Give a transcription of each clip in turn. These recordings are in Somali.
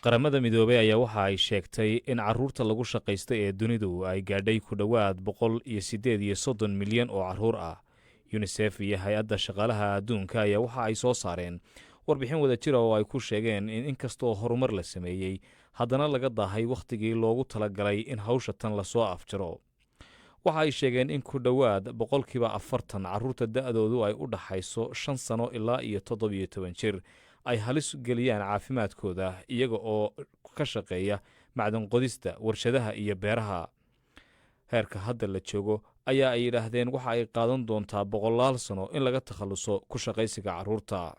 qaramada midoobay ayaa waxa ay sheegtay in carruurta lagu shaqaysta ee dunidu ay gaadhay ku dhowaad 138 milyan oo carruur ah. yunisef iyo hay-adda shaqaalaha adduunka ayaa waxa ay soo saareen warbixin wada jira oo ay ku sheegeen in inkastoo horumar la sameeyey haddana laga daahay wakhtigii loogu talagalay in hawsha tan lasoo afjaro. waxa ay sheegeen in ku dhowaad 40% carruurta da'doodu ay u dhaxayso 5 sano ilaa iyo 17 jir ay halis geliyaan caafimaadkooda iyaga oo ka shaqeeya macdan qodista, warshadaha iyo beeraha. heerka hadda la joogo ayaa ay yidhaahdeen waxa ay qaadan doontaa 100 sano in laga takhalluso ku shaqaysiga carruurta.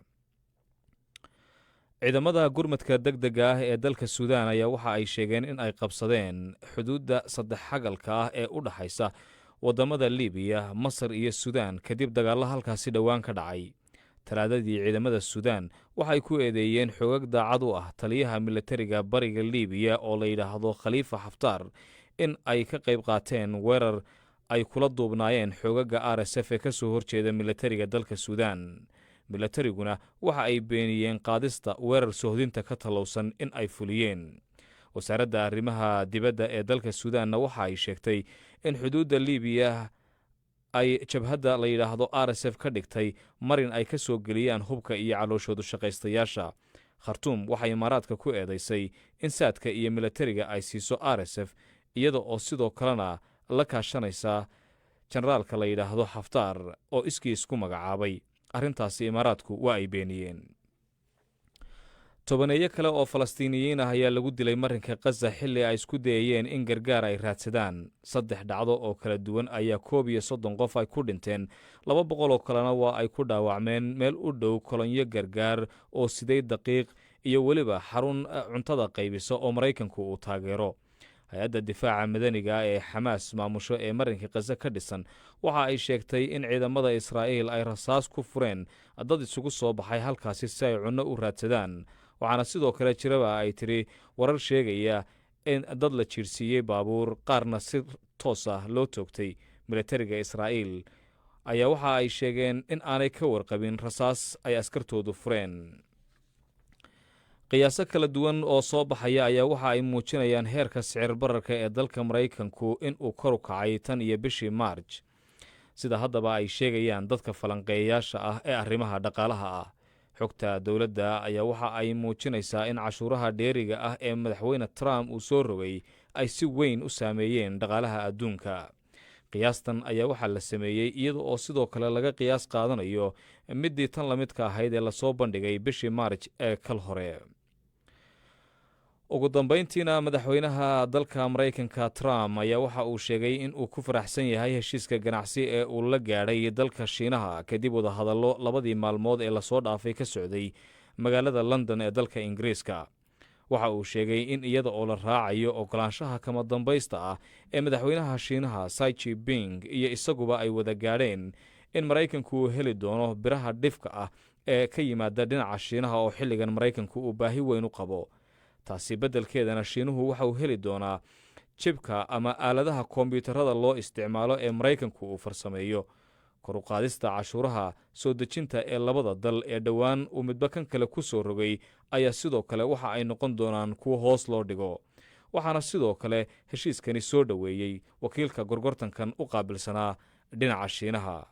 ciidamada gurmadka degdega ah ee dalka suudaan ayaa waxa ay sheegeen in ay qabsadeen xuduudda saddex xagalka ah ee u dhaxaysa waddamada liibiya, masar iyo suudaan kadib dagaalla halkaasi dhowaan ka dhacay. talaadadii ciidamada suudaan waxay ku eedeeyeen xoogag daacad u ah taliyaha militariga bariga liibiya oo la yidhaahdo khaliifa xaftaar in ay ka qayb qaateen weerar ay kula duubnaayeen xoogaga RSF ee ka soo horjeeda militariga dalka suudaan. milatariguna waxa ay beeniyeen qaadista weerar sohdinta ka tallowsan in ay fuliyeen. wasaaradda arrimaha dibadda ee dalka suudaanna waxa ay sheegtay in xuduudda liibiya ay jabhadda la yidhaahdo RSF ka dhigtay marin ay ka soo geliyaan hubka iyo calooshoodu shaqaystayaasha. khartuum waxay imaaraadka ku eedaysay in saadka iyo milatariga ay siiso RSF iyada oo sidoo kalena la kaashanaysa jenaraalka la yidhaahdo xaftaar oo iskiis ku magacaabay. arrintaasi imaaraadku waa ay beeniyeen. tobaneeyo kale oo falastiiniyiin ah ayaa lagu dilay marinka khaza xilli ay isku dayayeen in gargaar ay raadsadaan. 3 dhacdo oo kala duwan ayaa 31 qof ay ku dhinteen, 200 oo kalena waa ay ku dhaawacmeen meel u dhow kolonyo gargaar oo 8 daqiiq iyo weliba xarun cuntada qaybisa oo Maraykanku uu taageero. hay-adda difaaca madaniga ee xamaas maamusho ee marinka khaza ka dhisan waxa ay sheegtay in ciidamada Israa'iil ay rasaas ku fureen dad isugu soo baxay halkaasi si ay cunno u raadsadaan. waxaana sidoo kale jiraba ay tiri warar sheegaya in dad la jiirsiiyey baabuur, qaarna si toos ah loo toogtay. militariga Israa'iil ayaa waxa ay sheegeen in aanay ka warqabin rasaas ay askartoodu fureen. qiyaaso kala duwan oo soo baxaya ayaa waxa ay muujinayaan heerka sicir bararka ee dalka Maraykanku in uu kor u kacay tan iyo bishii Maarj, sida haddaba ay sheegayaan dadka falanqeeyayaasha ah ee arrimaha dhaqaalaha ah. xogta dowladda ayaa waxa ay muujinaysaa in cashuuraha dheeriga ah ee madaxweyne Trump uu soo rogay ay si weyn u saameeyeen dhaqaalaha adduunka. qiyaastan ayaa waxaa la sameeyey iyada oo sidoo kale laga qiyaas qaadanayo midii tan la midka ahayd ee lasoo bandhigay bishii Maarj ee kal hore. ugu dambayntiina madaxweynaha dalka Maraykanka Trump ayaa waxa uu sheegay in uu ku faraxsan yahay heshiiska ganacsi ee uu la gaadhay dalka Shiinaha kadib wadahadallo 2 maalmood ee lasoo dhaafay ka socday magaalada London ee dalka Ingiriiska. waxa uu sheegay in iyada oo la raacayo ogolaanshaha kama dambaysta ah ee madaxweynaha Shiinaha Xi Jinping iyo isaguba ay wada gaadheen in Maraykanku uu heli doono biraha dhifka ah ee ka yimaada dhinaca Shiinaha oo xilligan Maraykanku uu baahi weyn u qabo. taasi beddelkeedana Shiinuhu waxa uu heli doonaa jibka ama aaladaha kombiyuutarada loo isticmaalo ee Maraykanku uu farsameeyo. kor u qaadista cashuuraha soo dejinta ee labada dal ee dhowaan uu midba kan kale ku soo rogay ayaa sidoo kale waxa ay noqon doonaan kuwo hoos loo dhigo. waxaana sidoo kale heshiiskani soo dhoweeyey wakiilka gorgortankan u qaabilsanaa dhinaca Shiinaha.